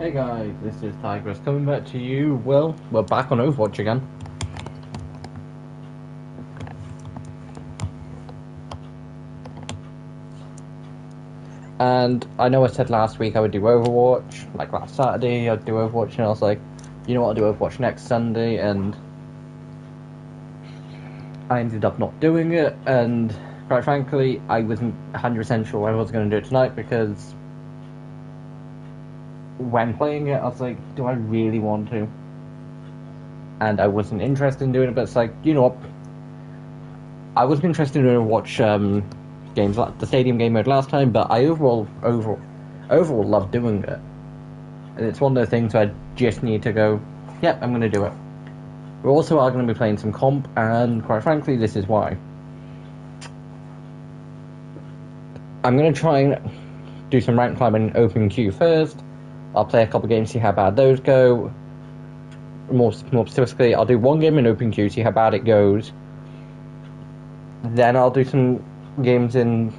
Hey guys, this is Tigress coming back to you. Well, we're back on Overwatch again. And I know I said last week I would do Overwatch, like last Saturday I'd do Overwatch, and I was like, you know what, I'll do Overwatch next Sunday, and I ended up not doing it, and quite frankly, I wasn't 100% sure I was going to do it tonight, because when playing it, I was like, do I really want to? And I wasn't interested in doing it, but it's like, you know what, I wasn't interested in Overwatch games like the stadium game mode last time, but I overall love doing it. And it's one of those things where I just need to go, yep, I'm going to do it. We also are going to be playing some comp, and quite frankly, this is why. I'm going to try and do some rank climbing in open queue first. I'll play a couple games, see how bad those go. More specifically, I'll do one game in open queue, see how bad it goes. Then I'll do some games in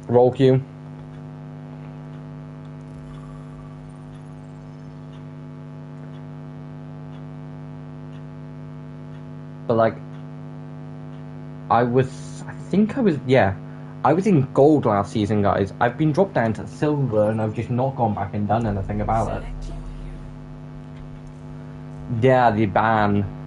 roll queue. But like, I was in gold last season, guys. I've been dropped down to silver, and I've just not gone back and done anything about it. Yeah, the ban.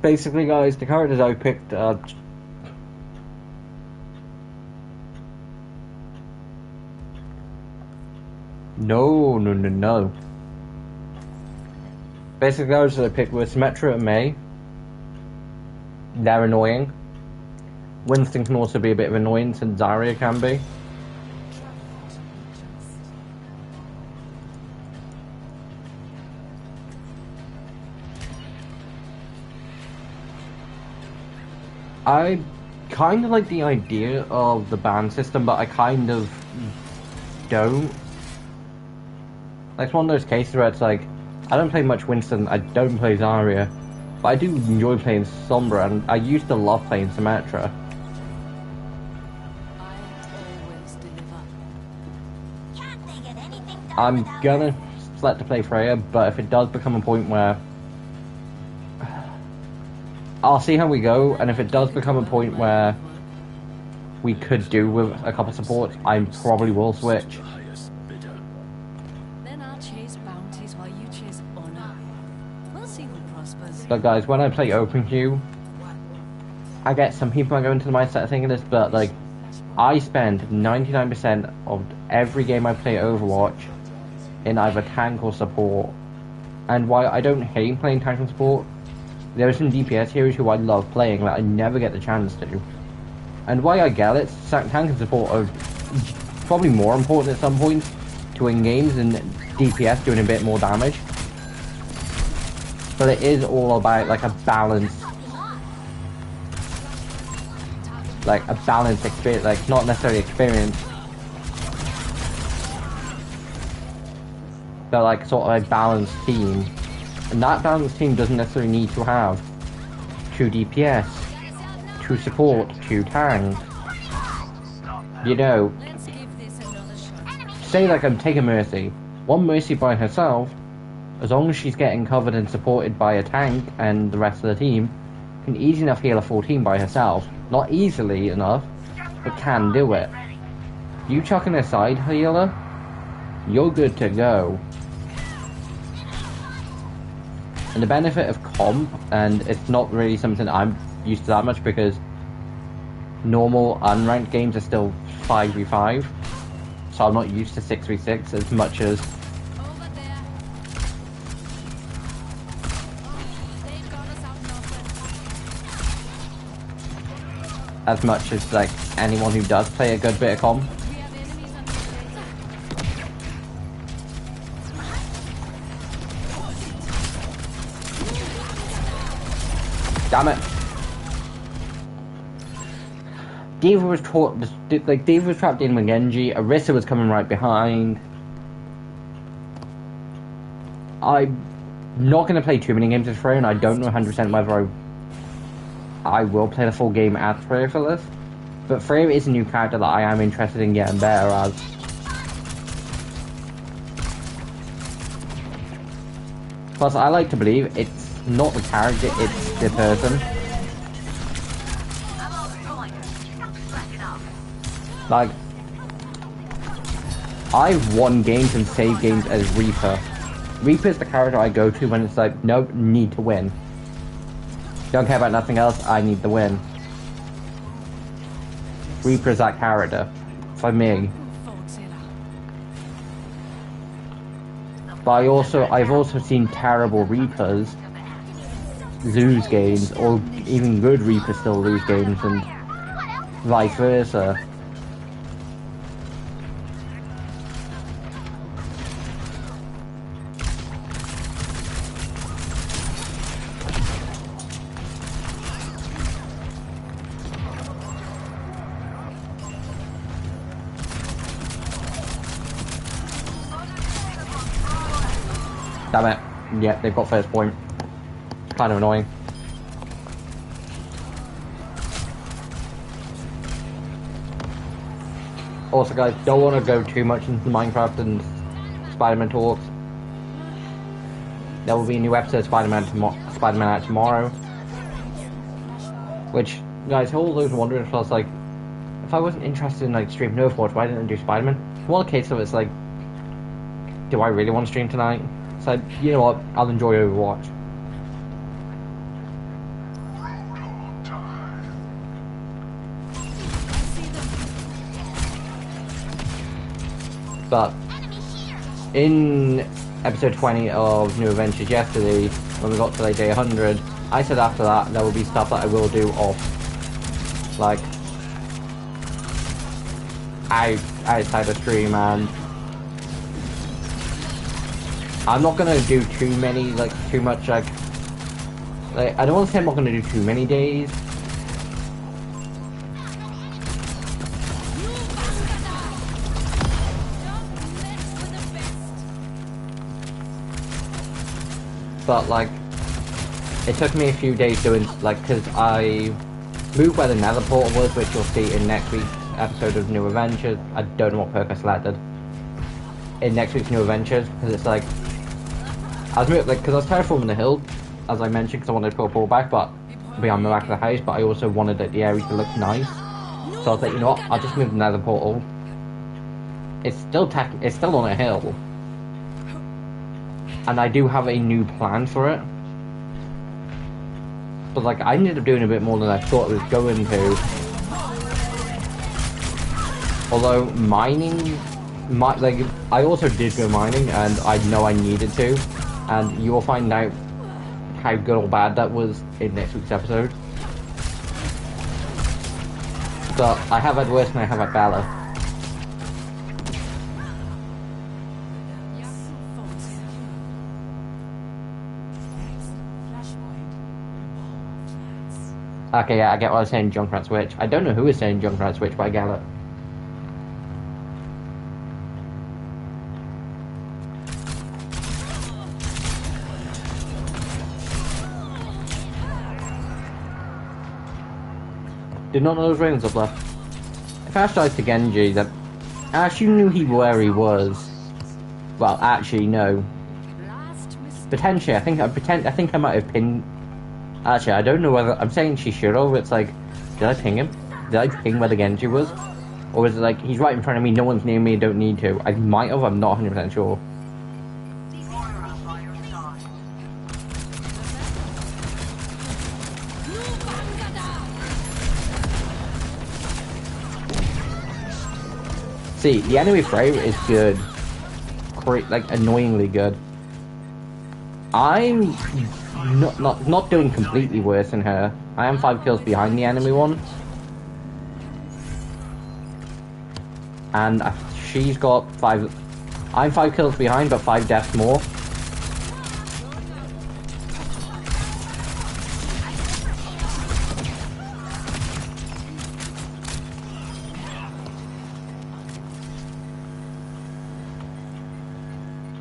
Basically, guys, the characters I picked are... No. Basically, the characters I picked were Symmetra and May. They're annoying. Winston can also be a bit of an annoyance, and Zarya can be. I kind of like the idea of the ban system, but I kind of don't. Like, it's one of those cases where it's like, I don't play much Winston, I don't play Zarya, but I do enjoy playing Sombra, and I used to love playing Symmetra. I'm gonna select to play Freya, but if it does become a point where... I'll see how we go, and if it does become a point where we could do with a couple of supports, I probably will switch. Then I'll chase bounties while you chase honor. We'll see who prospers. But guys, when I play open queue, I get some people are going to the mindset of thinking this, but like, I spend 99% of every game I play Overwatch in either tank or support. And while I don't hate playing tank and support, there are some DPS heroes who I love playing that I never get the chance to. And why I get it, tank and support are probably more important at some points to win games than DPS doing a bit more damage. But it is all about like a balanced experience, like not necessarily experience, but like sort of a balanced team. And that balanced team doesn't necessarily need to have 2 DPS, 2 support, 2 tanks. You know, say like I'm taking Mercy. One Mercy by herself, as long as she's getting covered and supported by a tank and the rest of the team, can easy enough heal a full team by herself. Not easily enough, but can do it. You chuck in a side healer, you're good to go. And the benefit of comp, and it's not really something I'm used to that much because normal unranked games are still 5v5, so I'm not used to 6v6 as much as like anyone who does play a good bit of comp. Damn it. Diva was Diva was trapped in with Genji. Orisa was coming right behind. I'm not going to play too many games as Freya, and I don't know 100% whether I will play the full game as Freya for this. But Freya is a new character that I am interested in getting better as. Plus, I like to believe it's not the character, it's the person. Like, I've won games and saved games as Reaper. Reaper is the character I go to when it's like, nope, need to win. Don't care about nothing else, I need the win. Reaper is that character. For me. But I've also seen terrible Reapers lose games, or even good Reapers still lose games, and vice versa. Damn it. Yeah, they've got first point. Kind of annoying. Also guys, don't want to go too much into Minecraft and Spider-Man talks. There will be a new episode of Spider-Man out tomorrow. Which, guys, all those wondering if I was like, if I wasn't interested in like streaming Overwatch, why didn't I do Spider-Man? Well, okay, so it's like, do I really want to stream tonight? So, you know what, I'll enjoy Overwatch. But, in episode 20 of New Adventures yesterday, when we got to like day 100, I said after that, there will be stuff that I will do off, like, outside the stream, and I'm not gonna do too many, like, too much, like, I don't want to say I'm not gonna do too many days. But, like, it took me a few days doing, like, because I moved where the nether portal was, which you'll see in next week's episode of New Adventures. I don't know what perk I selected. In next week's New Adventures, because it's like, I was moving, like, because I was terraforming the hill, as I mentioned, because I wanted to put a portal back, but behind the back of the house, but I also wanted the area to look nice. So I was like, you know what, I'll just move the nether portal. It's still on a hill. And I do have a new plan for it. But like, I ended up doing a bit more than I thought I was going to. Although mining, like, I also did go mining, and I know I needed to. And you will find out how good or bad that was in next week's episode. But I have had worse than I have had better. Okay, yeah, I get what I was saying, Junkrat Switch. I don't know who is saying Junkrat Switch, but I get it. Did not know those Ravens up there. If Ash dies to Genji, that Ash, you knew where he was. Well, actually, no. Potentially, I think I might have pinned. Actually, I don't know whether I'm saying she should have. It's like, did I ping him? Did I ping where the Genji was, or was it like he's right in front of me? No one's near me. Don't need to. I might have. I'm not 100% sure. See, the enemy frame is good. Like, annoyingly good. I'm not doing completely worse than her. I am 5 kills behind the enemy one. And she's got 5... I'm 5 kills behind, but 5 deaths more.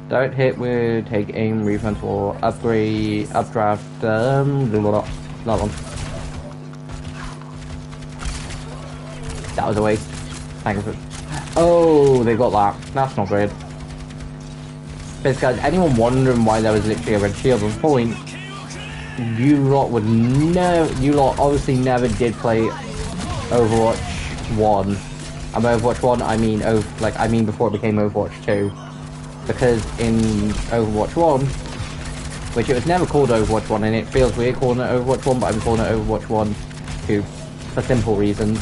Direct hit with take aim, refund for upgrade, updraft, blah, blah, blah. That one. That was a waste. Thank you. Oh, they got that. That's not great. But guys, anyone wondering why there was literally a red shield on point, you lot would never, you lot obviously never did play Overwatch 1. And by Overwatch 1, I mean, I mean before it became Overwatch 2. Because in Overwatch 1, which it was never called Overwatch 1, and it feels weird calling it Overwatch 1, but I'm calling it Overwatch 1 2, for simple reasons.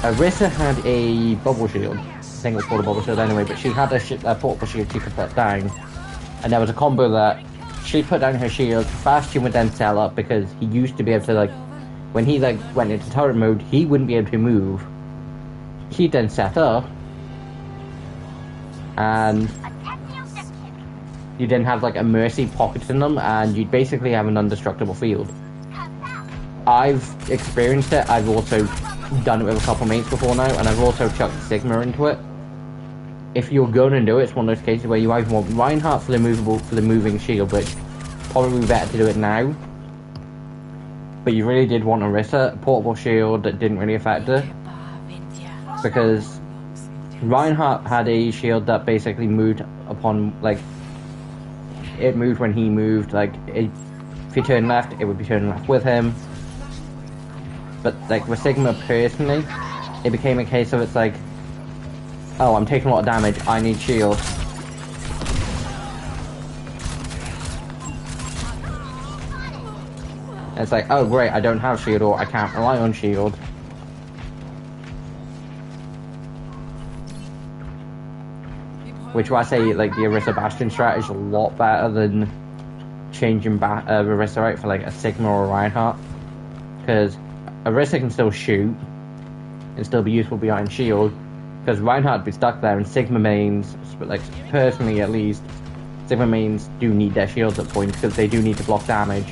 Arissa had a bubble shield. I think it was called a bubble shield anyway, but she had a portable shield she could put down. And there was a combo that she put down her shield, Bastion would then sell up because he used to be able to, like, when he like went into turret mode, he wouldn't be able to move. He'd then set up, and you then have like a Mercy pocketing them, and you'd basically have an indestructible field. I've experienced it. I've also done it with a couple of mates before now, and I've also chucked Sigma into it. If you're going to do it, it's one of those cases where you either want Reinhardt for the moving shield, which probably better to do it now. But you really did want Orisa, a portable shield that didn't really affect her, because Reinhardt had a shield that basically moved upon, like, it moved when he moved, like, if he turned left, it would be turning left with him. But, like, with Sigma personally, it became a case of it's like, oh, I'm taking a lot of damage, I need shield. And it's like, oh great, I don't have shield, or I can't rely on shield. Which is why I say, like, the Orisa Bastion strat is a lot better than changing Orisa out for, like, a Sigma or a Reinhardt. Because Orisa can still shoot and still be useful behind shield, because Reinhardt would be stuck there, and Sigma mains, like, personally at least, Sigma mains do need their shields at points because they do need to block damage.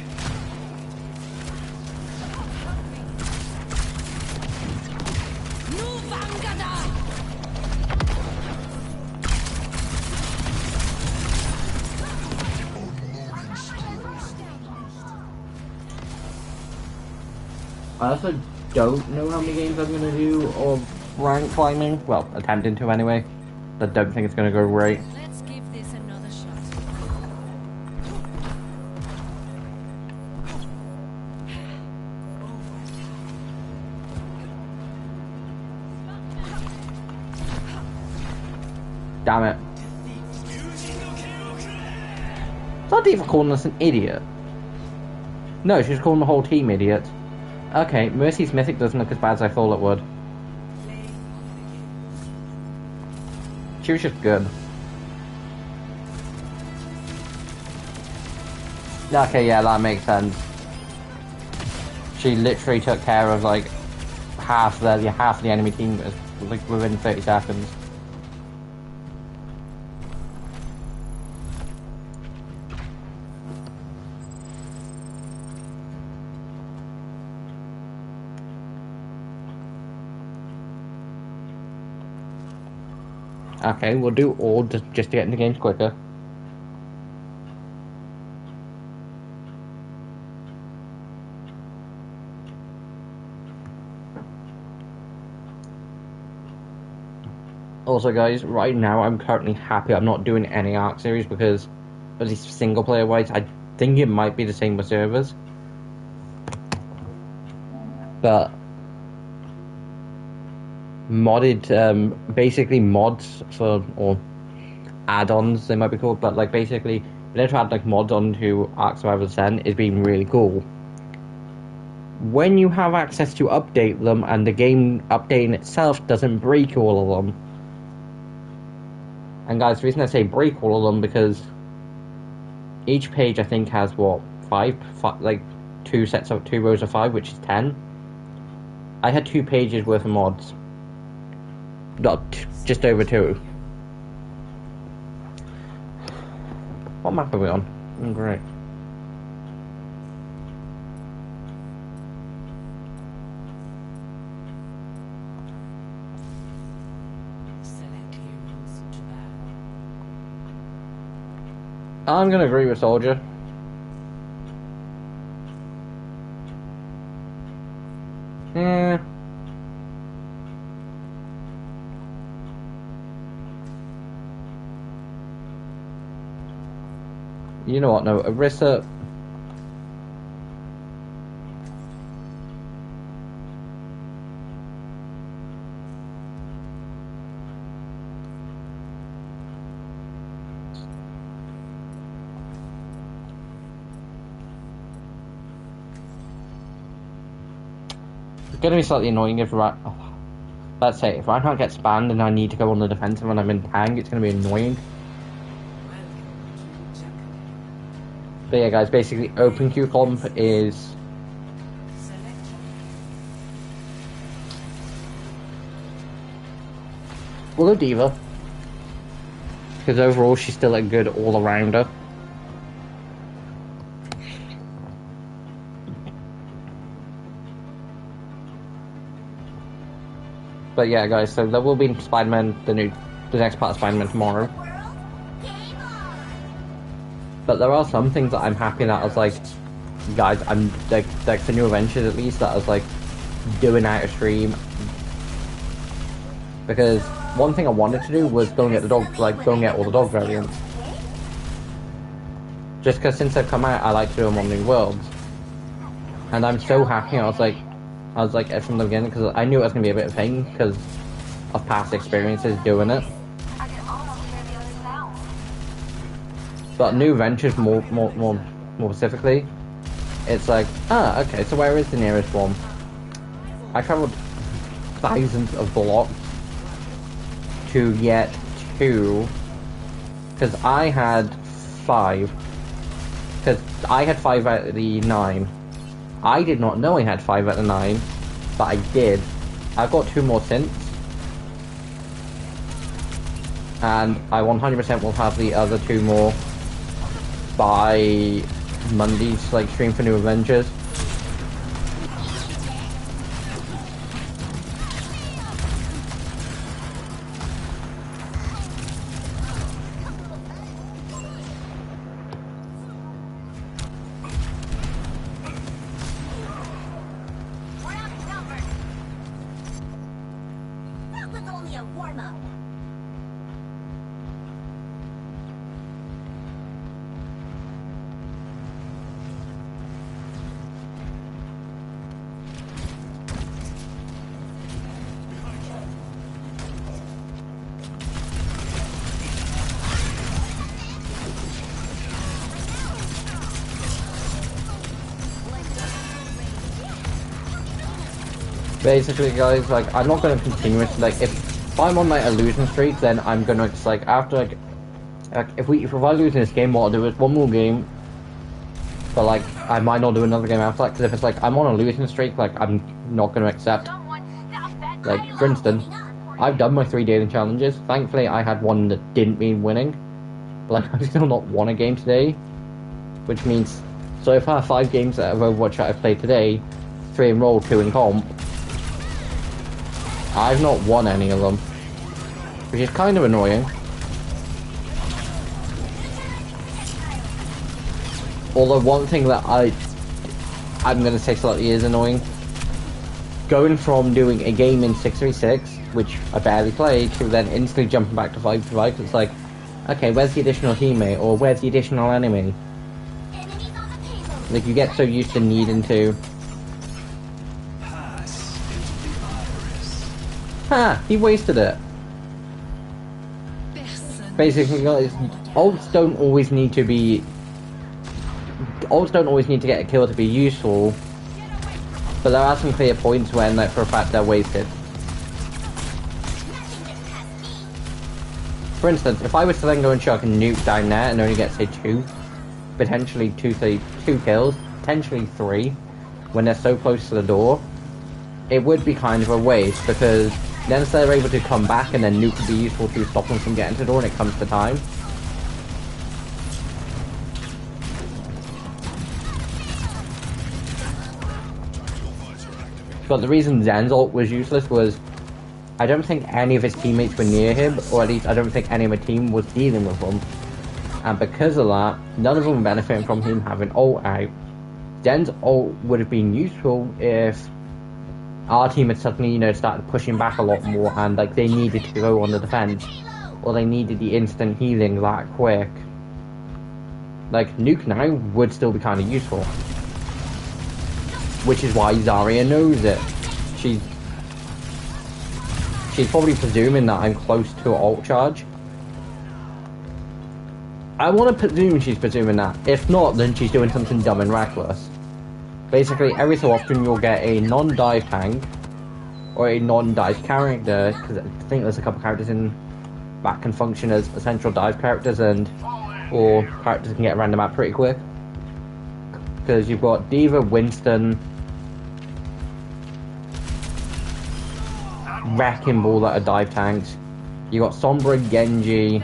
I also don't know how many games I'm going to do of rank climbing. Well, attempting to anyway. I don't think it's going to go great. Let's give this another shot. Damn it. It's not even calling us an idiot. No, she's calling the whole team idiot. Okay, Mercy's Mythic doesn't look as bad as I thought it would. She was just good. Okay, yeah, that makes sense. She literally took care of, like, half of the enemy team, like, within 30 seconds. Okay, we'll do all just to get into games quicker. Also guys, right now I'm currently happy I'm not doing any Arc series, because at least single player wise, I think it might be the same with servers. But modded, basically mods for, or add-ons they might be called, but like basically being able to add like mods onto Ark Survival Ascent is being really cool. When you have access to update them and the game updating itself doesn't break all of them. And guys, the reason I say break all of them, because each page I think has what, five like two rows of 5, which is 10. I had 2 pages worth of mods. Not just over 2. What map are we on? Oh, great. I'm gonna agree with Soldier. Yeah. You know what? No, Arissa. It's gonna be slightly annoying if let's say if Reinhardt gets banned and I need to go on the defensive when I'm in tank, it's gonna be annoying. But yeah, guys, basically, open queue comp is we'll go Diva because overall she's still a good all-arounder. But yeah, guys, so there will be Spider-Man, the next part of Spider-Man tomorrow. But there are some things that I'm happy that I was like, guys, I'm like the new Adventures at least that I was like doing out of stream. Because one thing I wanted to do was go and get the dog, like go and get all the dog variants. Just because since they've come out, I like to do them on New Worlds. And I'm so happy. I was like from the beginning because I knew it was gonna be a bit of a pain because of past experiences doing it. But New Ventures more specifically, it's like, okay, so where is the nearest one? I travelled thousands of blocks to get to, because I had 5. Because I had 5 out of the 9. I did not know I had 5 out of 9, but I did. I've got 2 more since. And I 100% will have the other 2 more by Monday's like stream for New Avengers. Basically, guys, like, I'm not going to continue it. Like, if I'm on, like, a losing streak, then I'm going to, just, like, after, like if I lose in this game, what I'll do is one more game. But, like, I might not do another game after that, because if it's, like, I'm on a losing streak, like, I'm not going to accept. Like, for instance, I've done my 3 daily challenges. Thankfully, I had one that didn't mean winning. But, like, I've still not won a game today. Which means, so if I have 5 games of Overwatch that I've played today, 3 in roll, 2 in comp, I've not won any of them, which is kind of annoying. Although one thing that I'm going to say slightly is annoying, going from doing a game in 6v6, which I barely played, to then instantly jumping back to 5v5, it's like, okay, where's the additional teammate, or where's the additional enemy? Like, you get so used to needing to... Ha! He wasted it. Basically, guys, ults don't always need to be... Ults don't always need to get a kill to be useful, but there are some clear points when, like, for a fact, they're wasted. For instance, if I was to then go and chuck a nuke down there and only get, say, 2, potentially 2 kills, potentially 3, when they're so close to the door, it would be kind of a waste, because then if they're able to come back and then nuke would be useful to stop them from getting to the door when it comes to time. But the reason Zen's ult was useless was I don't think any of his teammates were near him, or at least I don't think any of the team was dealing with him. And because of that, none of them are benefiting from him having ult out. Zen's ult would have been useful if our team had suddenly, you know, started pushing back a lot more and like they needed to go on the defense, or they needed the instant healing that quick. Like Nuke now would still be kind of useful, which is why Zarya knows it. She's probably presuming that I'm close to an ult charge. I want to presume she's presuming that. If not, then she's doing something dumb and reckless. Basically, every so often you'll get a non-dive tank or a non-dive character, because I think there's a couple characters in that can function as essential dive characters, and or characters can get around the map pretty quick. Because you've got D.Va, Winston, Wrecking Ball that are dive tanks. You got Sombra, Genji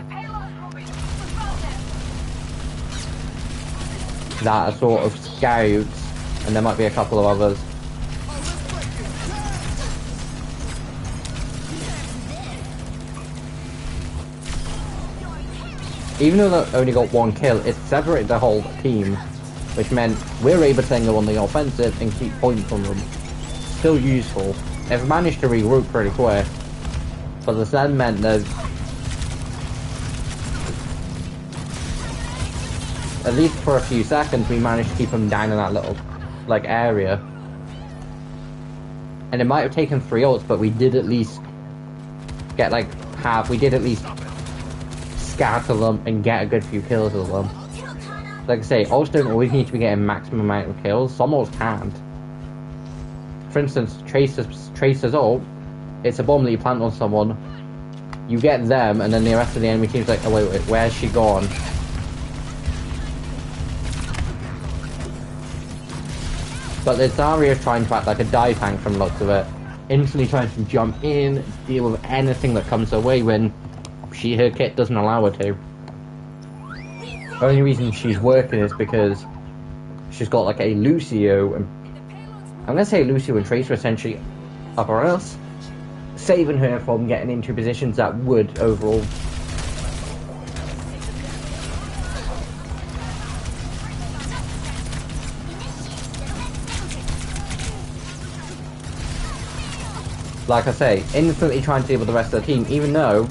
that are sort of scouts, and there might be a couple of others. Even though they only got one kill, it separated the whole team, which meant we're able to go on the offensive and keep points on them. Still useful. They've managed to regroup pretty quick, but this then meant that at least for a few seconds we managed to keep them down in that little like area. And it might have taken 3 ults, but we did at least get like half, we did at least scatter them and get a good few kills of them. Like I say, ults don't always need to be getting maximum amount of kills, some ults can't. For instance, Tracer's ult, it's a bomb that you plant on someone, you get them, and then the rest of the enemy team's like, oh wait, where's she gone? But the Zarya is trying to act like a dive tank from the looks of it. Instantly trying to jump in, deal with anything that comes her way when her kit doesn't allow her to. The only reason she's working is because she's got like a Lucio, and I'm gonna say Lucio and Tracer essentially up her ass, saving her from getting into positions that would overall like I say, instantly trying to deal with the rest of the team, even though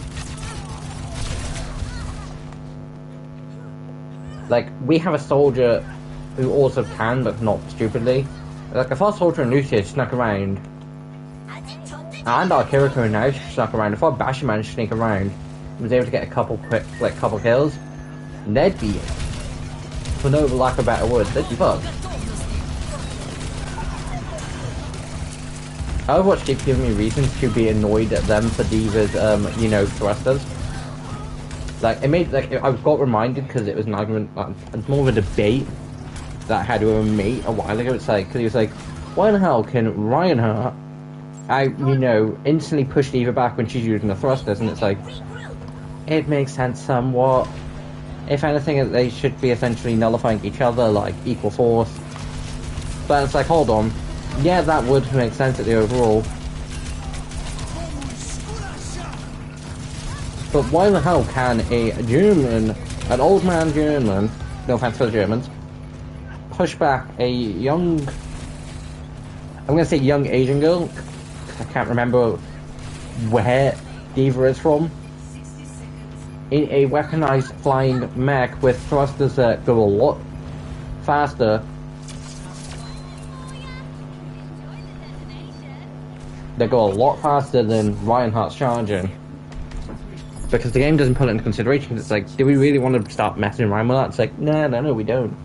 like we have a soldier who also can, but not stupidly. Like if our soldier and Lucio snuck around, and our Kiriko now snuck around, if our Basher managed to sneak around and was able to get a couple quick, like couple kills, they'd be, for no lack of better words, they'd be fucked. Overwatch keeps giving me reasons to be annoyed at them for D.Va's, you know, thrusters. Like, it made, like, I got reminded because it was an argument, it's more of a debate that I had with a mate a while ago. It's like, because he was like, why the hell can Reinhardt, you know, instantly push D.Va back when she's using the thrusters? And it's like, it makes sense somewhat. If anything, they should be essentially nullifying each other, like, equal force. But it's like, hold on. Yeah, that would make sense at the overall. But why the hell can a German, an old man German, no offense to the Germans, push back a young, I'm gonna say young Asian girl, I can't remember where D.Va is from, in a weaponized flying mech with thrusters that go a lot faster. They go a lot faster than Reinhardt's charging. Because the game doesn't put it into consideration. It's like, do we really want to start messing around with that? It's like, no, we don't.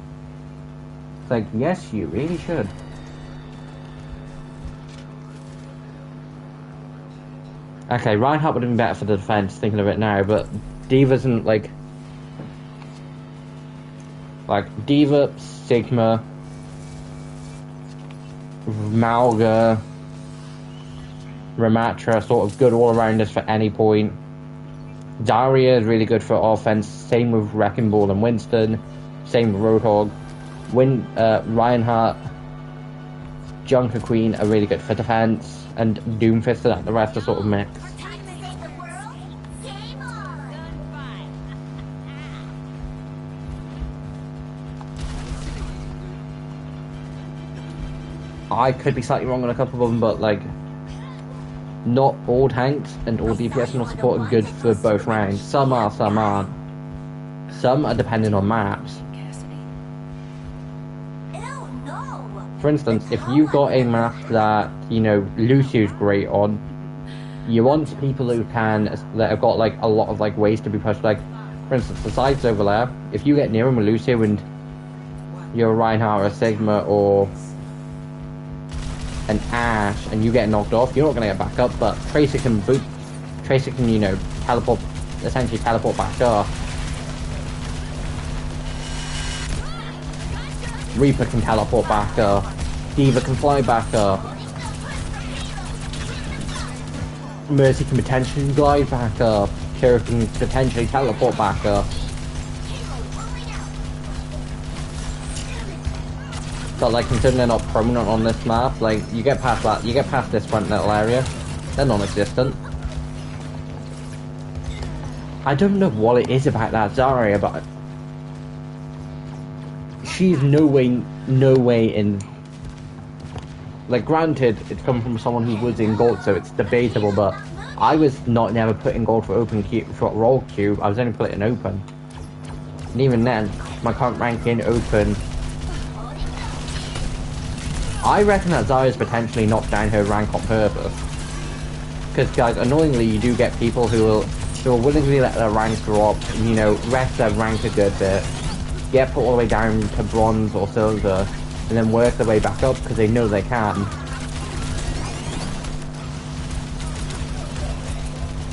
It's like, yes, you really should. Okay, Reinhardt would have been better for the defense, thinking of it now, but D.Va isn't like D.Va, Sigma, Malga, Ramatra, sort of good all around us for any point. Zarya is really good for offense, same with Wrecking Ball and Winston, same with Roadhog. Reinhardt, Junker Queen are really good for defense, and Doomfist and the rest are sort of mixed. I could be slightly wrong on a couple of them, but like, not all tanks and all DPS and all support are good for both rounds. Some are, some aren't. Some are dependent on maps. For instance, if you've got a map that, you know, Lucio's great on, you want people who that have got like a lot of like ways to be pushed. Like, for instance, the sides over there, if you get near them with Lucio and you're a Reinhardt or a Sigma or an Ash and you get knocked off, you're not going to get back up, but Tracer can, you know, essentially teleport back up. Reaper can teleport back up. D.Va can fly back up. Mercy can potentially glide back up. Kira can potentially teleport back up. But like, considering they're not prominent on this map, like, you get past that, you get past this front little area, they're non-existent. I don't know what it is about that Zarya, but she's no way in. Like, granted, it's come from someone who was in gold, so it's debatable, but I was never put in gold for open queue, for roll queue. I was only put in open, and even then, my current rank in open. I reckon that Zarya's potentially knocked down her rank on purpose. Because, guys, annoyingly, you do get people who will willingly let their rank drop, and, you know, rest their rank a good bit, get put all the way down to bronze or silver, and then work their way back up because they know they can.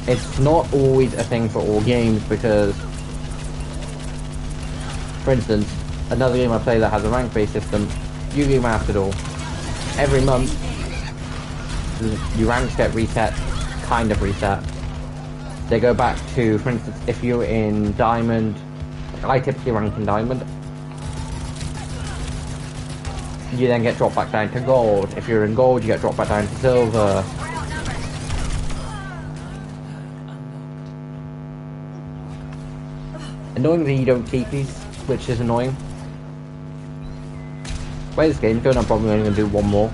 It's not always a thing for all games because, for instance, another game I play that has a rank-based system, Yu-Gi-Oh! Master Duel. Every month, your ranks get reset, kind of reset. They go back to, for instance, if you're in Diamond, I typically rank in Diamond, you then get dropped back down to Gold. If you're in Gold, you get dropped back down to Silver. Annoyingly, you don't keep these, which is annoying. Play this game, don't have a problem, I'm only going to do one more.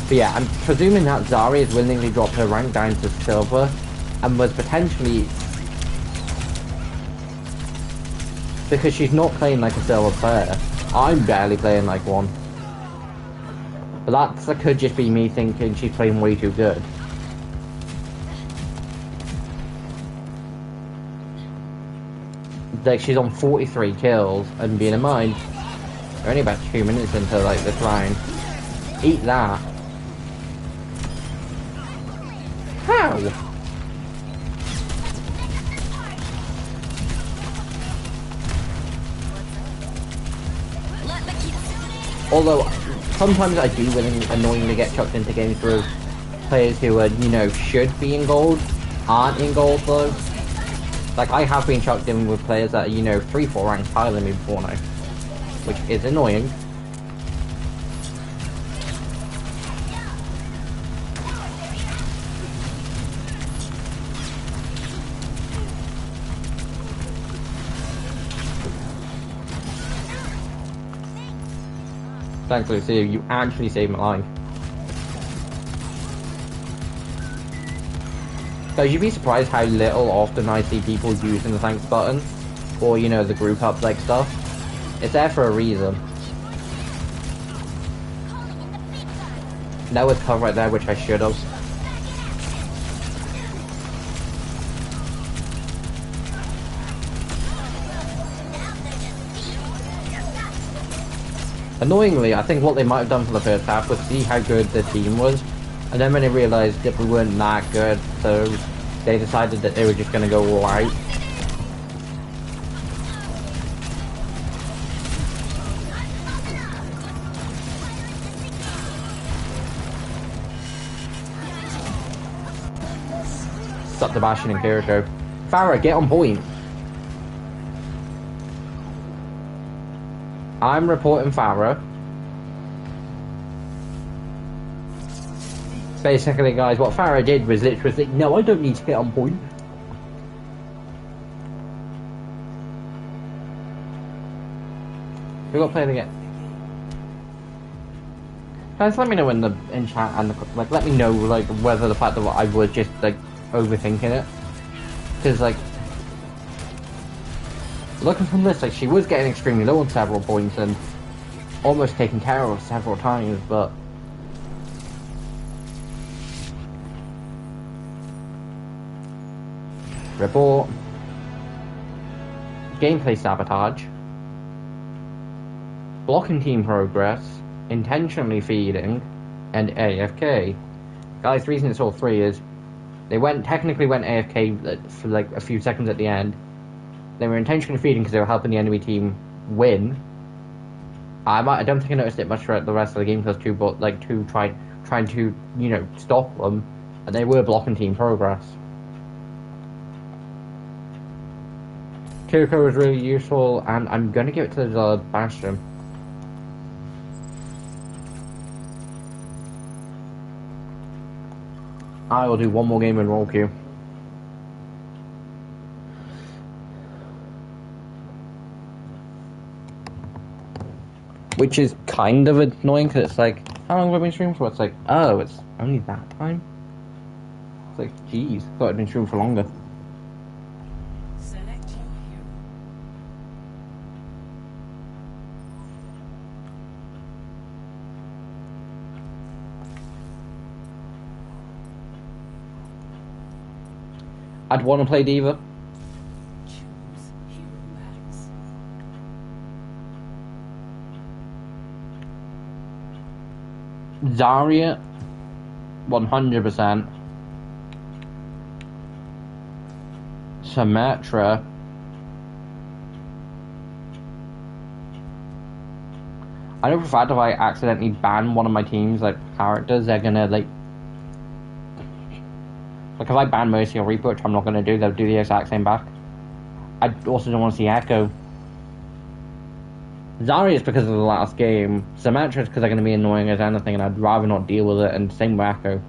But yeah, I'm presuming that Zarya has willingly dropped her rank down to silver and was potentially, because she's not playing like a silver player. I'm barely playing like one. But that could just be me thinking she's playing way too good. Like, she's on 43 kills, and being in mind, we're only about 2 minutes into like this round. Eat that. How? Although, sometimes I do annoyingly get chucked into games with players who are, you know, should be in gold, aren't in gold though. Like, I have been chucked in with players that are, you know, 3-4 ranks higher than me before now, which is annoying. Thanks, Lucy, you actually saved my life. Guys, you'd be surprised how little often I see people using the thanks button, or, you know, the group up like stuff. It's there for a reason. That was cover right there, which I should have. Annoyingly, I think what they might have done for the first half was see how good the team was, and then when they realised that we weren't that good, so they decided that they were just going to go all out. Stop the Bastion and Kiriko. Farah, get on point. I'm reporting Farah. Basically, guys, what Farah did was literally, no, I don't need to get on point. got to play it again. Guys, let me know in chat and like let me know like whether the fact that I was just like overthinking it, because like looking from this, like she was getting extremely low on several points and almost taken care of several times, but report, gameplay sabotage, blocking team progress, intentionally feeding, and AFK. Guys, the reason it's all three is they technically went AFK for like a few seconds at the end. They were intentionally feeding because they were helping the enemy team win. I don't think I noticed it much throughout the rest of the game plus two, but like trying to, you know, stop them, and they were blocking team progress. Kiriko was really useful, and I'm gonna give it to the Bastion. I will do one more game in roll queue. Which is kind of annoying, because it's like, how long have I been streaming for? It's like, oh, it's only that time? It's like, geez, thought I'd been streaming for longer. Select your hero. I'd want to play Diva. Choose hero matters. Zarya, 100%. Symmetra. I know for a fact if I accidentally ban one of my team's like characters, they're gonna like if I ban Mercy or Reaper, which I'm not gonna do, they'll do the exact same back. I also don't want to see Echo. Zarya is because of the last game. Symmetra is because they're going to be annoying as anything, and I'd rather not deal with it, and same with Echo.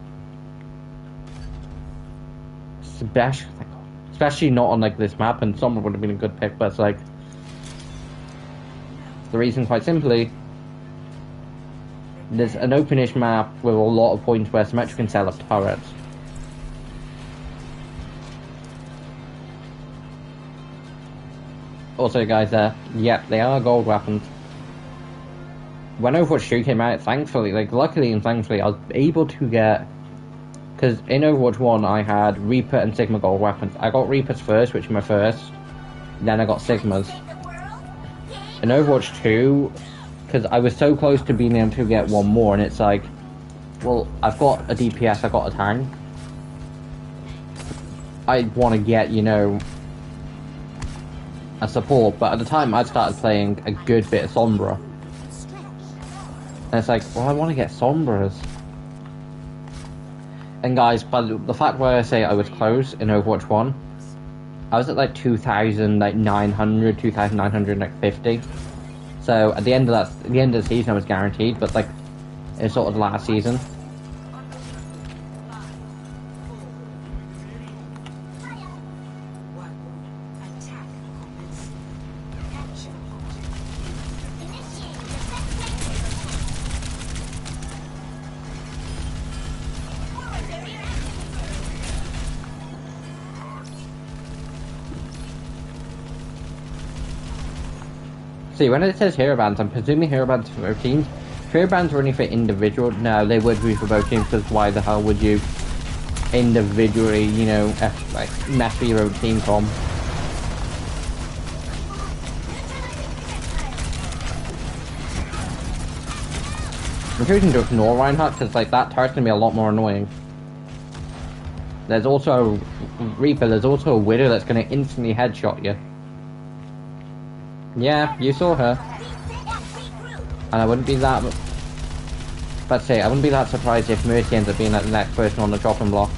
Especially not on like this map, and Sombra would have been a good pick, but it's like the reason, quite simply, there's an openish map with a lot of points where Symmetra can sell up turrets. Also, guys, yep, they are gold weapons. When Overwatch 2 came out, thankfully, like, luckily and thankfully, I was able to get... Because in Overwatch 1, I had Reaper and Sigma gold weapons. I got Reapers first, which is my first. Then I got Sigmas. In Overwatch 2, because I was so close to being able to get one more, and it's like, well, I've got a DPS, I've got a tank. I want to get, you know, a support, but at the time I started playing a good bit of Sombra. And it's like, well, I want to get Sombras. And guys, by the fact where I say I was close in Overwatch 1, I was at like 2,950. So at the end of the season I was guaranteed, but like, it's sort of the last season. See, when it says hero bands, I'm presuming hero bands for both teams. If hero bands are only for individual, no, they would be for both teams, because why the hell would you individually, you know, like, mess with your own team com? I'm choosing to ignore Reinhardt, because, like, that turret's gonna be a lot more annoying. There's also a Reaper, there's also a Widow that's gonna instantly headshot you. Yeah, you saw her. And I wouldn't be that... Let's say, I wouldn't be that surprised if Mercy ends up being like the next person on the chopping block.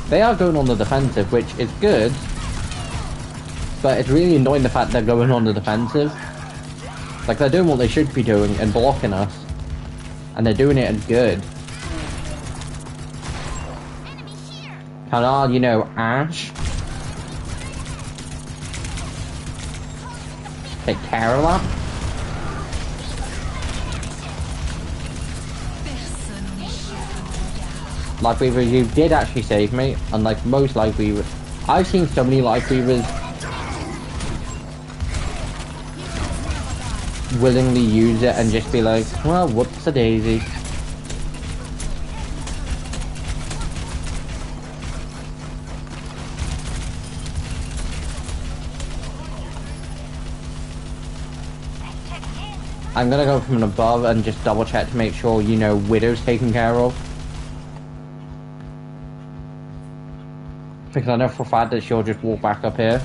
They are going on the defensive, which is good. But it's really annoying the fact they're going on the defensive. Like, they're doing what they should be doing and blocking us. And they're doing it good. Hello, you know, Ash. Take care of that. Lifeweaver, you did actually save me, unlike most Lifeweavers. I've seen so many Lifeweavers willingly use it and just be like, well, whoops a daisy. I'm gonna go from above and just double check to make sure, you know, Widow's taken care of. Because I know for a fact that she'll just walk back up here.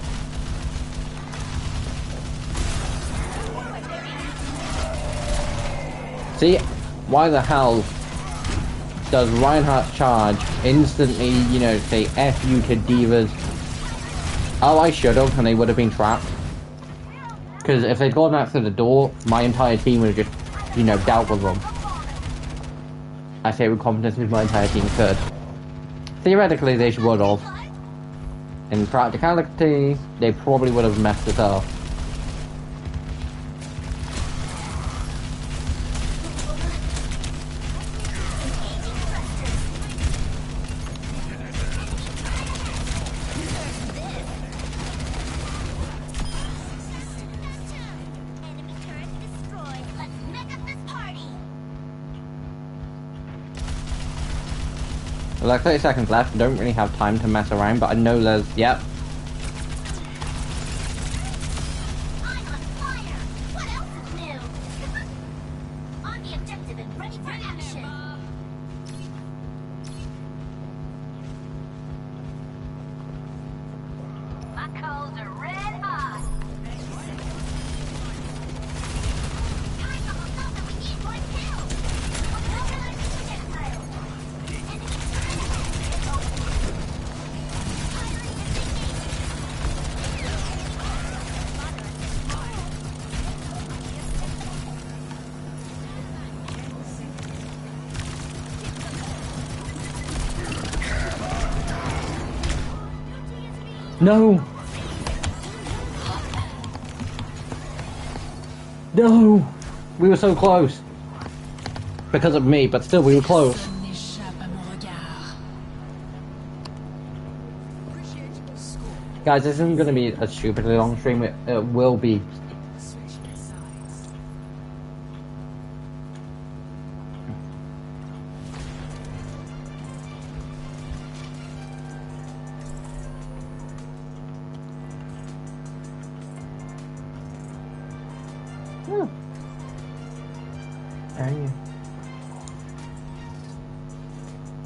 See, why the hell does Reinhardt's charge instantly, you know, say F you to divas? Oh, I should have, and they would have been trapped. Because if they'd gone out through the door, my entire team would have just, you know, dealt with them. I say with confidence with my entire team could. Theoretically, they would have. In practicality, they probably would have messed it up. Like 30 seconds left, don't really have time to mess around, but I know there's, yep. I'm on fire! What else is new? On the objective and ready for action! My coals are red hot! Time's almost up and we need more kills! Mobilize the projectile! No! No! We were so close. Because of me, but still we were close. Guys, this isn't going to be a stupidly long stream. It will be.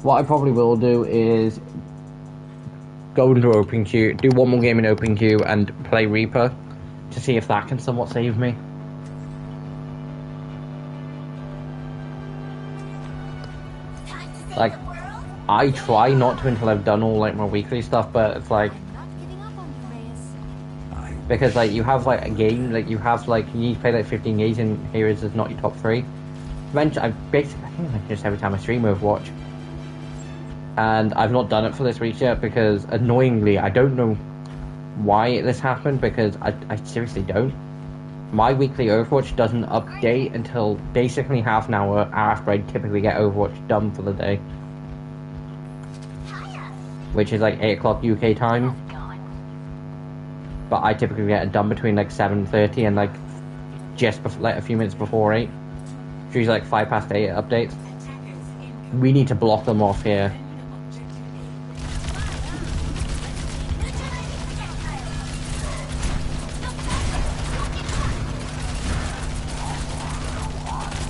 What I probably will do is go into open queue, do one more game in open queue, and play Reaper to see if that can somewhat save me. Like, I try not to until I've done all like my weekly stuff, but it's like, because like you have like a game, like you have like you need to play like 15 games, and here is not your top 3. Eventually, I think I just every time I stream Overwatch. And I've not done it for this week yet because, annoyingly, I don't know why this happened, because I seriously don't. My weekly Overwatch doesn't update until basically half an hour after I typically get Overwatch done for the day. Which is like 8 o'clock UK time. But I typically get it done between like 7:30 and like just like a few minutes before 8. It's usually like 5 past 8 updates. We need to block them off here.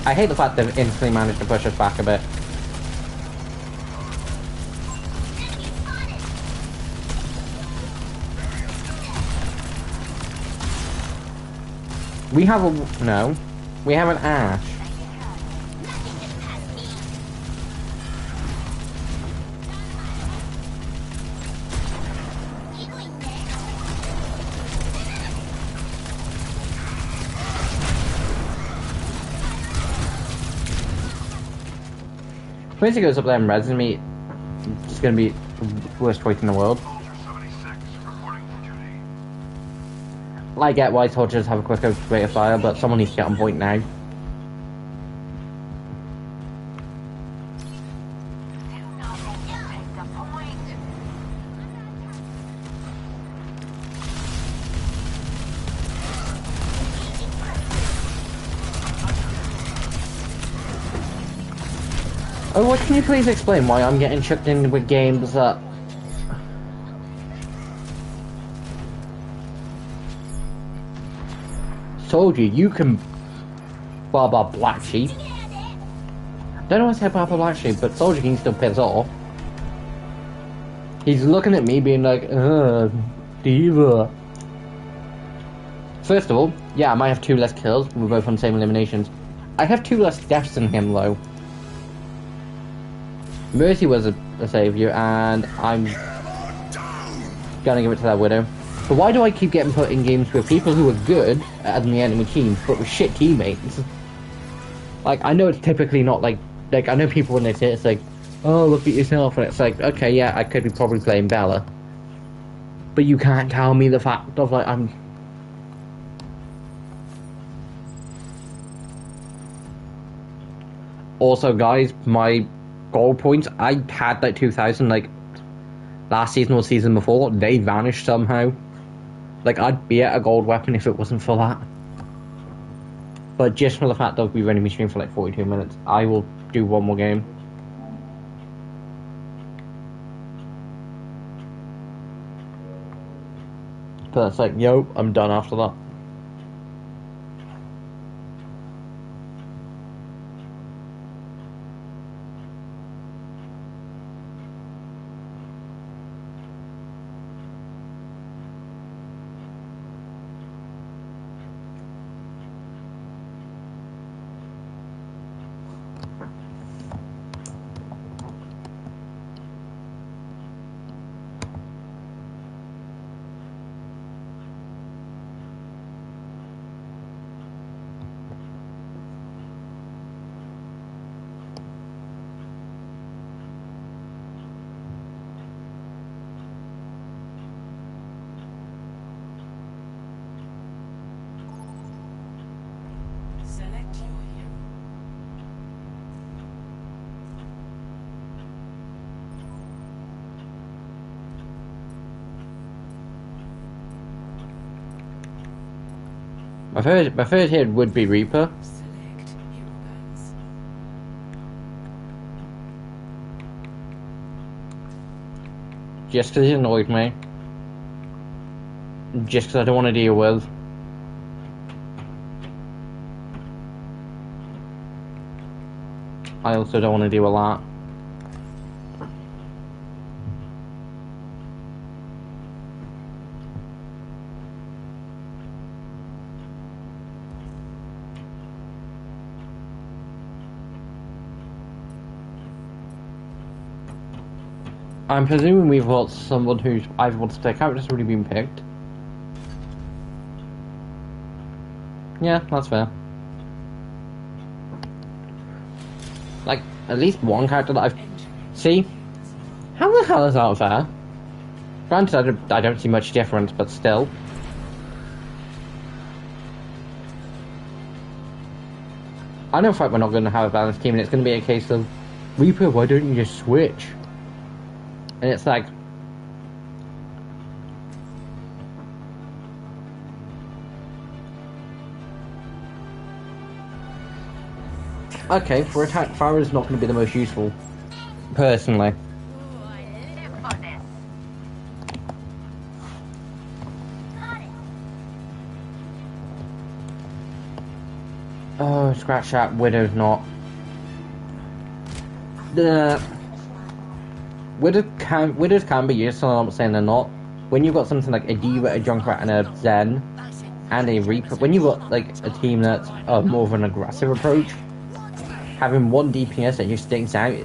I hate the fact they've instantly managed to push us back a bit. We have a... no. We have an Ash. Once he goes up there and resin me, it's gonna be the worst choice in the world. I get why soldiers have a quicker rate of fire, but someone needs to get on point now. Oh, what can you please explain why I'm getting chucked in with games that... Soldier, you can... Blah black sheep. Don't know why I said blah black sheep, but Soldier can still piss off. He's looking at me being like, diva. First of all, yeah, I might have 2 less kills, we're both on the same eliminations. I have 2 less deaths than him, though. Mercy was a savior, and I'm gonna give it to that Widow. But why do I keep getting put in games with people who are good as the enemy team, but with shit teammates? Like, I know it's typically not like I know people when they say it's like, oh, look at yourself, and it's like, okay, yeah, I could be probably playing Bella. But you can't tell me the fact of, like, I'm... Also, guys, my gold points, I had like 2,000 like last season or season before. They vanished somehow. Like, I'd be at a gold weapon if it wasn't for that. But just for the fact that we've only been streaming for like 42 minutes, I will do one more game. But it's like, yo, I'm done after that. Select your hero. My third hit would be Reaper. Select hero guns. Just because it annoyed me. Just because I don't want to deal with. I also don't want to deal with that. I'm presuming we've got someone who's either wants to pick out has already been picked. Yeah, that's fair. Like, at least one character that I've... See? How the hell is that fair? Granted, I don't see much difference, but still. I know for a fact we're not going to have a balanced team, and it's going to be a case of, Reaper, why don't you just switch? And it's like... Okay, for attack, fire is not going to be the most useful, personally. Ooh, I live for this. Got it. Oh, scratch that, Widow's not. The Widows can be useful, I'm not saying they're not. When you've got something like a D.Va, a Junkrat, and a Zen, and a Reaper, when you've got like a team that's more of an aggressive approach, having one DPS that just sticks out,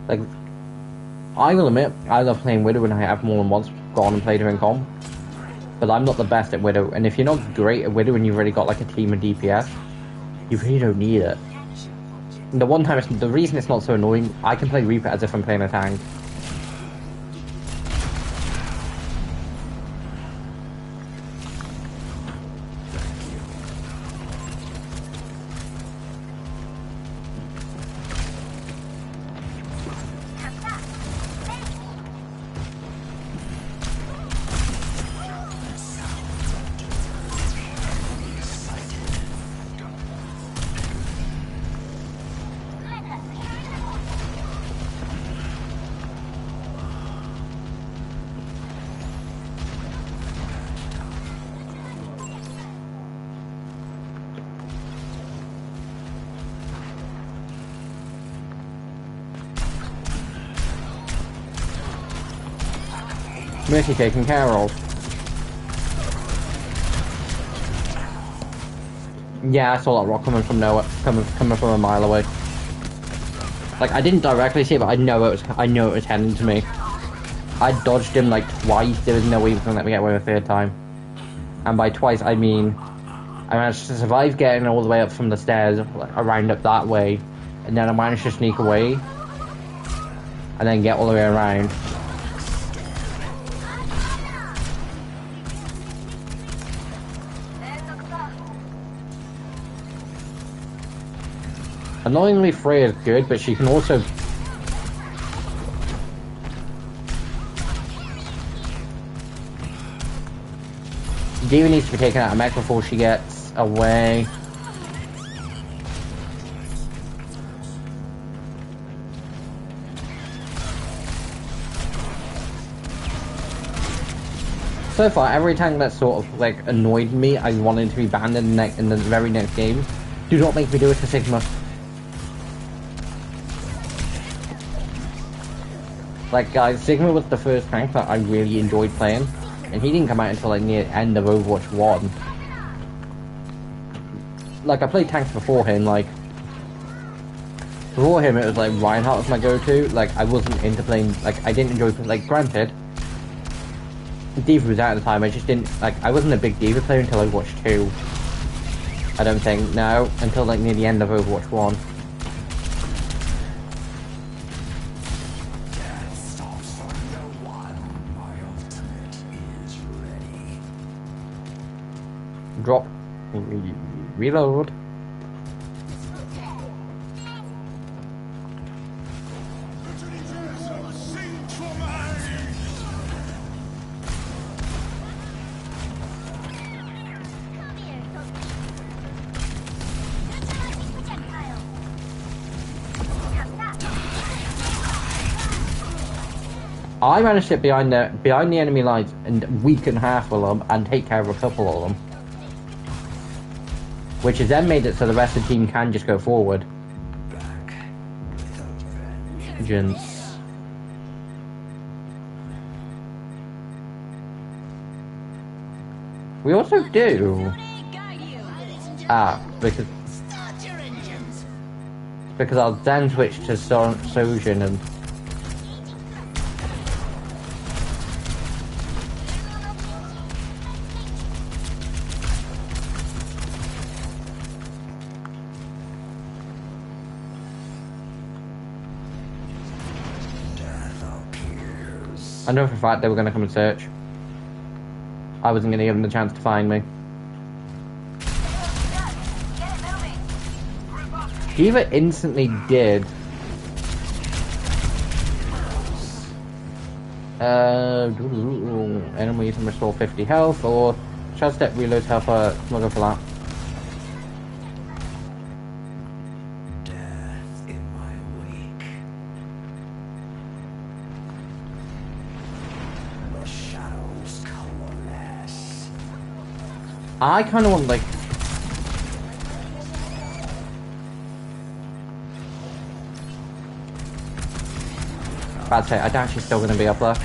like, I will admit, I love playing Widow when I have more than once gone and played her in comp, but I'm not the best at Widow, and if you're not great at Widow and you've already got like a team of DPS, you really don't need it. the one time, the reason it's not so annoying, I can play Reaper as if I'm playing a tank. Mercy taken care of. Yeah, I saw that rock coming from nowhere, coming from a mile away. Like, I didn't directly see it, but I know it was heading to me. I dodged him like twice. There was no way he was gonna let me get away a third time. And by twice, I mean I managed to survive getting all the way up from the stairs, around up that way, and then I managed to sneak away, and then get all the way around. Annoyingly, Freya's good, but she can also... D.Va needs to be taken out of mech before she gets away. So far, every tank that sort of like annoyed me, I wanted to be banned in the very next game. Do not make me do it to Sigma. Like, guys, Sigma was the first tank that I really enjoyed playing, and he didn't come out until like near the end of Overwatch 1. Like, I played tanks before him, like, before him it was like Reinhardt was my go-to. Like, I wasn't into playing, like, I didn't enjoy, like, granted, D.Va was out at the time, I just didn't, like, I wasn't a big D.Va player until Overwatch 2. I don't think, no, until like near the end of Overwatch 1. Drop. Reload. I managed to get behind the enemy lines and weaken half of them and take care of a couple of them, which has then made it so the rest of the team can just go forward. Vengeance. We also do. Because I'll then switch to Sojin and. I know for a fact they were going to come and search. I wasn't going to give them the chance to find me. D.Va instantly did. Enemies can restore 50 health, or shall step reload health. I'll go for that. I kind of want, like... Bad say, I doubt she's still going to be up there.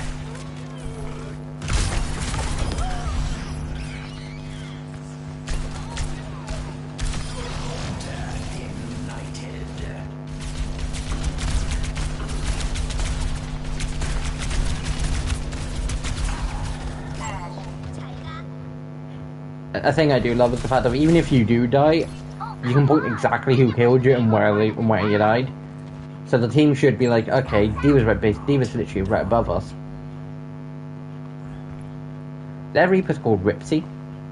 A thing I do love is the fact that even if you do die, you can point exactly who killed you and where you died. So the team should be like, okay, D.Va's literally right above us. Their Reaper's called Ripsy.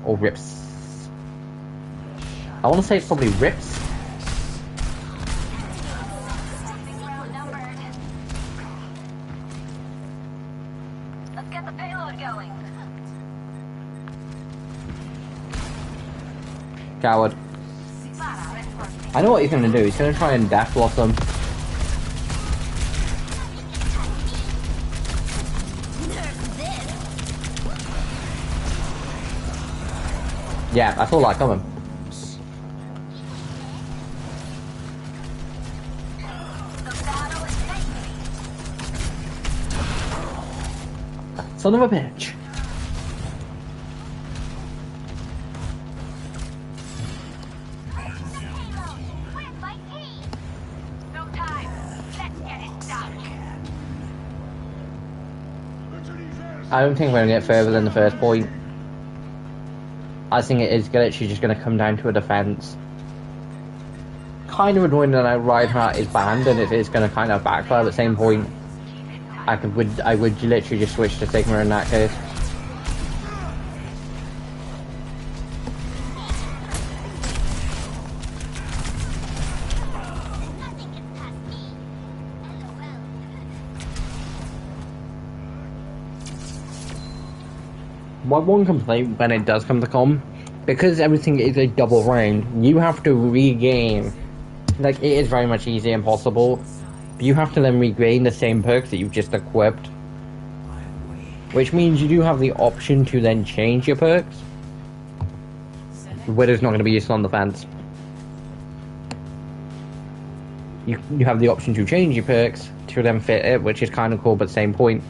Or Rips. I want to say it's probably Rips. Let's get the payload going. Coward. I know what he's going to do. He's going to try and Death Blossom. Yeah, I saw that coming. Son of a bitch. No time. Let's get it done. I don't think we're going to get further than the first point. I think it is literally just going to come down to a defense. Kind of annoying that Reinhardt is banned and it is going to kind of backfire at the same point. I would literally just switch to Sigma in that case. One complaint when it does come to com, because everything is a double round, you have to regain, like, it is very much easy and possible, but you have to then regain the same perks that you've just equipped, which means you do have the option to then change your perks. Widow's not going to be useful on the fence. You have the option to change your perks to then fit it, which is kind of cool, but same point.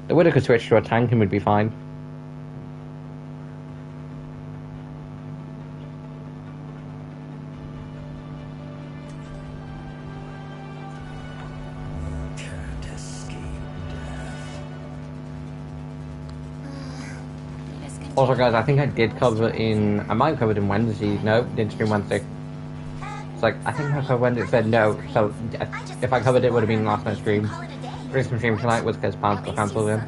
The Widow could switch to a tank and would be fine. Also, guys, I think I did cover in... I might have covered in Wednesday. No, didn't stream Wednesday. It's like, I think I covered Wednesday. It said no. So, if I covered it, it would have been last night's stream. Christmas stream tonight was because plans got cancelled in.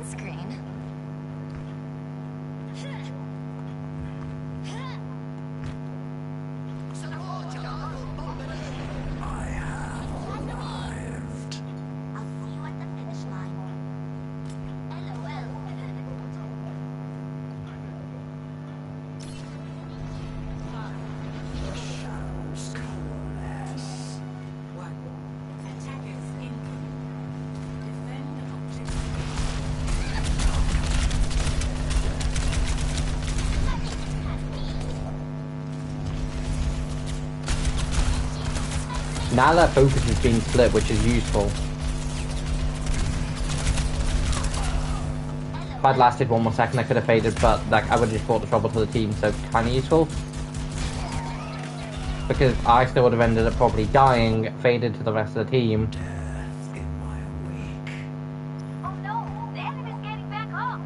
Now that focus is being split, which is useful. If I'd lasted one more second, I could have faded, but like I would have just brought the trouble to the team, so kind of useful. Because I still would have ended up probably dying, faded to the rest of the team. Oh no, the enemy's getting back up.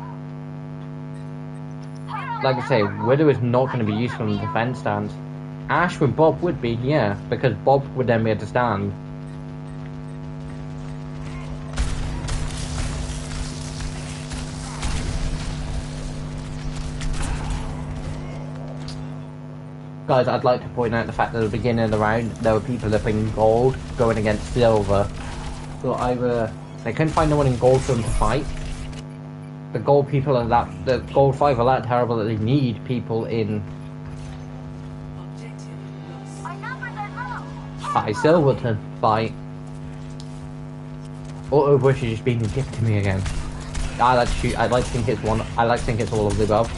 Like I say, Widow is not going to be useful in the defense stance. Ash with Bob would be, yeah, because Bob would then be able to stand. Guys, I'd like to point out the fact that at the beginning of the round, there were people that were in gold going against silver. So either they couldn't find no one in gold for them to fight. The gold people are the gold 5 are that terrible that they need people in high silver to fight. Or Overwatch is just being a gift to me again. I like to shoot. I like to think it's one. I like to think it's all of the above.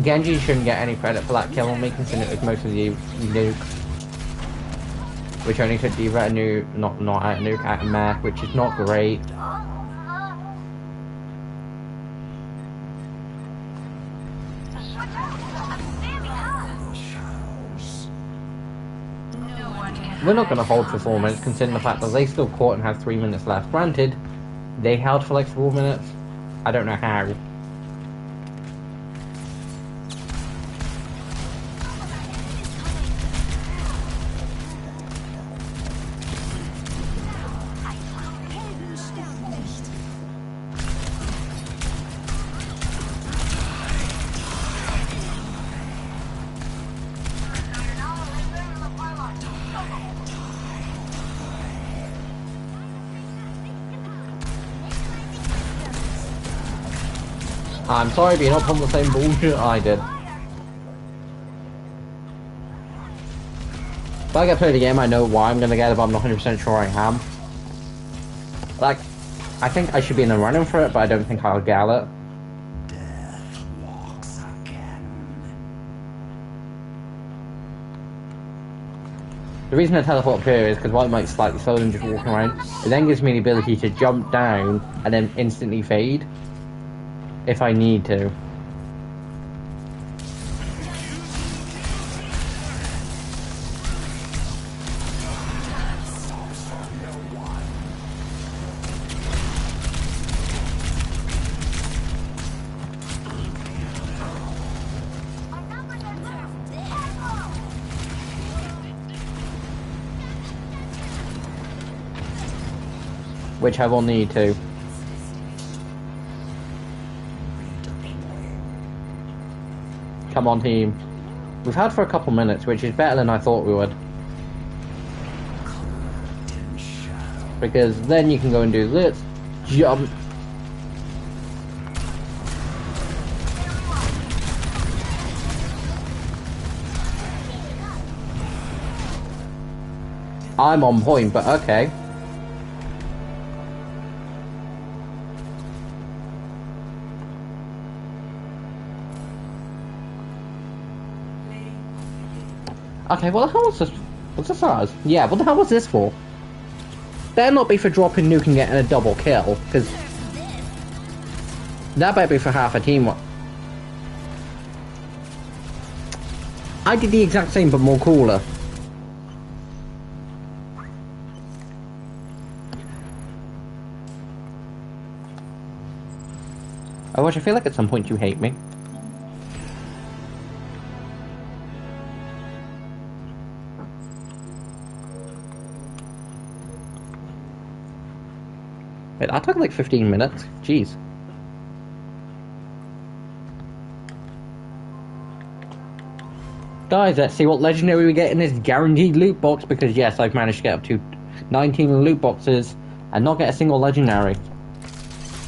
Genji shouldn't get any credit for that kill on me, considering it was most of the nuke. Which only took the red nuke, not at a nuke, at a mech, which is not great. We're not going to hold for 4 minutes, considering the fact that they still caught and have 3 minutes left. Granted, they held for like 4 minutes. I don't know how. I'm sorry, but you're not pulling the same bullshit I did. If I get played the game, I know why I'm gonna get it, but I'm not 100% sure I am. Like, I think I should be in the running for it, but I don't think I'll get it. Death walks again. The reason I teleport up here is because while it might slightly slower than just walking around, it then gives me the ability to jump down and then instantly fade. If I need to. Which I will need to. Come on, team. We've had for a couple minutes, which is better than I thought we would. Because then you can go and do this. Jump. I'm on point, but okay. Okay, what the hell was this? What's this ours? Yeah, what the hell was this for? Better not be for dropping nuke and getting a double kill, because that better be for half a team. I did the exact same, but more cooler. Overwatch, I feel like at some point you hate me. Wait, that took like 15 minutes. Jeez. Guys, let's see what legendary we get in this guaranteed loot box, because yes, I've managed to get up to 19 loot boxes and not get a single legendary.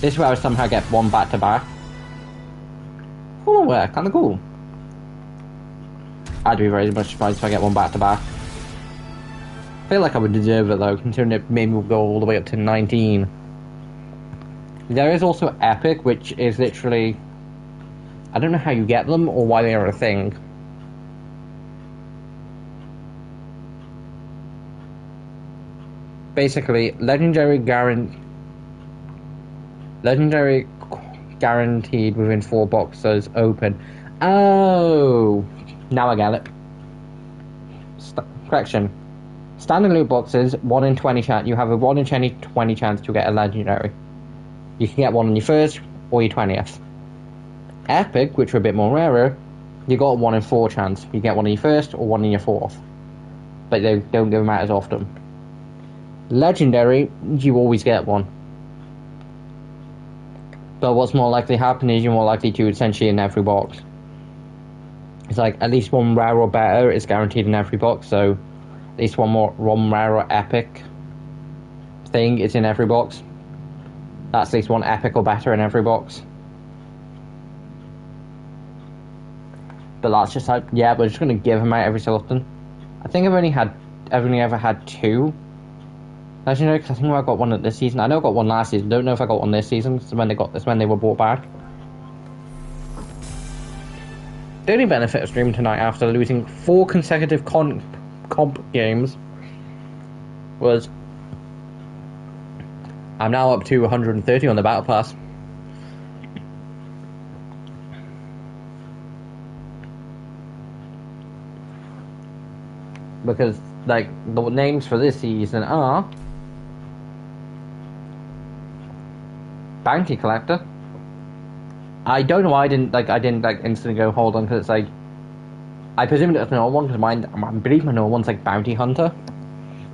This way I somehow get one back to back. Oh, well, kinda cool. I'd be very much surprised if I get one back to back. I feel like I would deserve it though, considering it maybe will go all the way up to 19. There is also Epic, which is literally... I don't know how you get them or why they are a thing. Basically, legendary guaranteed within 4 boxes open. Oh, now I get it. Correction. Standard loot boxes, 1 in 20 chance. You have a 1 in 20 chance to get a legendary. You can get one on your first or your 20th. Epic, which are a bit more rarer, you got a 1 in 4 chance. You get one on your first or one in your fourth. But they don't give them out as often. Legendary, you always get one. But what's more likely to happen is you're more likely to essentially in every box. It's like at least one rare or better is guaranteed in every box, so at least one rare or epic thing is in every box. That's at least one epic or better in every box. But that's just like, yeah, we're just gonna give them out every so often. I think I've only ever had 2 legendary, because I think I got one this season. I know I got one last season. Don't know if I got one this season. It's when they were brought back. The only benefit of streaming tonight after losing 4 consecutive comp games was I'm now up to 130 on the Battle Pass. Because, like, the names for this season are Bounty Collector. I don't know why I didn't instantly go hold on, because it's like, I presumed it was no one, because I believe my no one's like Bounty Hunter,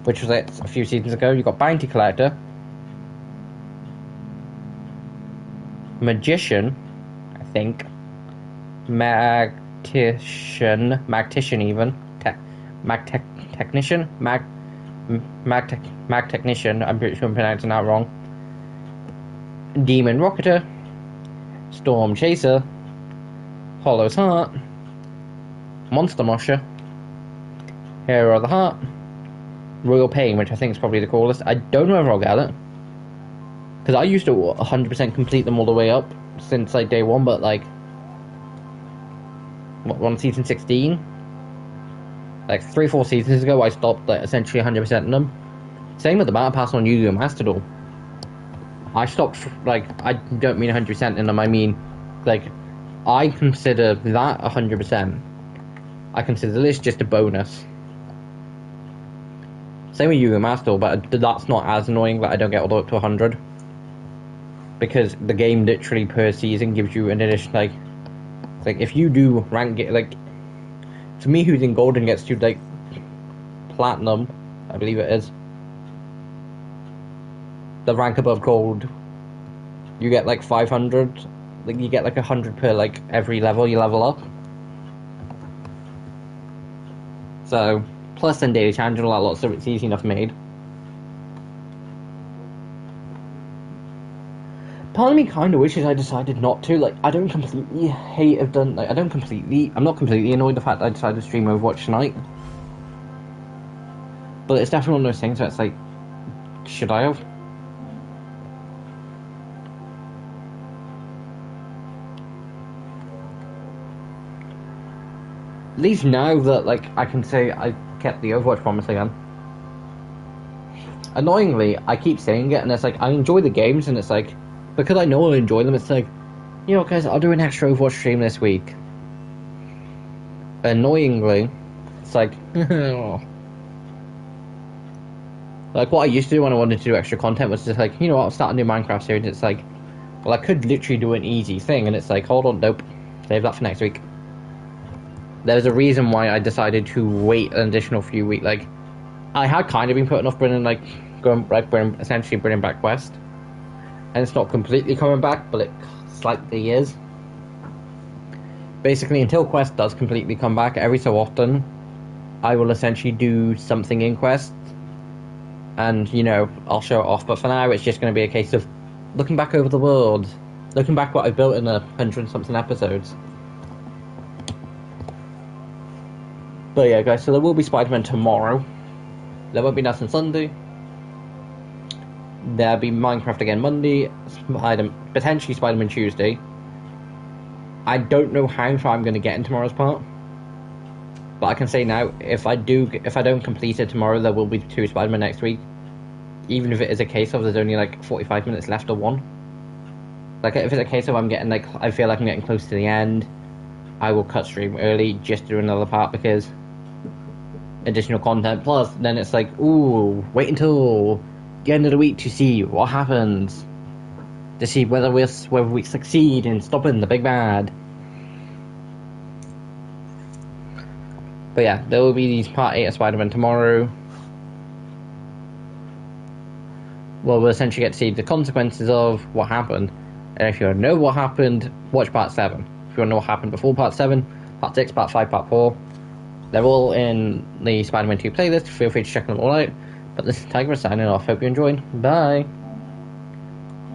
which was it a few seasons ago. You got Bounty Collector, Magician, I think, Magtician even, Technician, Technician, I'm pretty sure I'm pronouncing that wrong, Demon Rocketer, Storm Chaser, Hollow's Heart, Monster Mosher, Hero of the Heart, Royal Pain, which I think is probably the coolest. I don't know if I'll get it, because I used to 100% complete them all the way up since like day one, but like, on season 16? Like 3-4 seasons ago, I stopped like essentially 100% in them. Same with the Battle Pass on Yu-Gi-Oh! Master Duel. I stopped, like, I don't mean 100% in them, I mean, like, I consider that 100%. I consider this just a bonus. Same with Yu-Gi-Oh! Master Duel, but that's not as annoying that I don't get all the way up to 100. Because the game literally per season gives you an addition, like if you do rank it, like, to me who's in Golden gets to, like, Platinum, I believe it is. The rank above Gold, you get like 500, like you get like 100 per like every level you level up. So, plus then daily challenge and all that lot, so it's easy enough made. Part of me kind of wishes I decided not to. Like, I don't completely hate have done. Like, I'm not completely annoyed the fact that I decided to stream Overwatch tonight. But it's definitely one of those things where it's like, should I have? At least now that, like, I can say I kept the Overwatch promise again. Annoyingly, I keep saying it, and it's like, I enjoy the games, and it's like, because I know I enjoy them, it's like, you know, guys, I'll do an extra Overwatch stream this week. Annoyingly, it's like, like, what I used to do when I wanted to do extra content was just like, you know what, I'll start a new Minecraft series, it's like, well, I could literally do an easy thing, and it's like, hold on, nope, save that for next week. There's a reason why I decided to wait an additional few weeks. Like, I had kind of been putting off bringing, like, essentially bringing back Quest, and it's not completely coming back, but it slightly is. Basically, until Quest does completely come back, every so often, I will essentially do something in Quest, and, you know, I'll show it off. But for now, it's just going to be a case of looking back over the world, looking back what I've built in 100-something episodes. But yeah, guys, so there will be Spider-Man tomorrow. There won't be nothing Sunday. There'll be Minecraft again Monday. Potentially Spider-Man Tuesday. I don't know how far I'm going to get in tomorrow's part. But I can say now, if I don't complete it tomorrow, there will be 2 Spider-Man next week. Even if it is a case of there's only like 45 minutes left of one. Like, if it's a case of I'm getting, like, I feel like I'm getting close to the end, I will cut stream early just to do another part, because additional content. Plus, then it's like, ooh, wait until the end of the week to see what happens, to see whether we succeed in stopping the big bad. But yeah, there will be these part 8 of Spider-Man tomorrow. Well, we'll essentially get to see the consequences of what happened. And if you want to know what happened, watch part 7. If you want to know what happened before part 7, part 6, part 5, part 4, they're all in the Spider-Man 2 playlist. Feel free to check them all out. But this is Tiger signing off. Hope you enjoyed. Bye.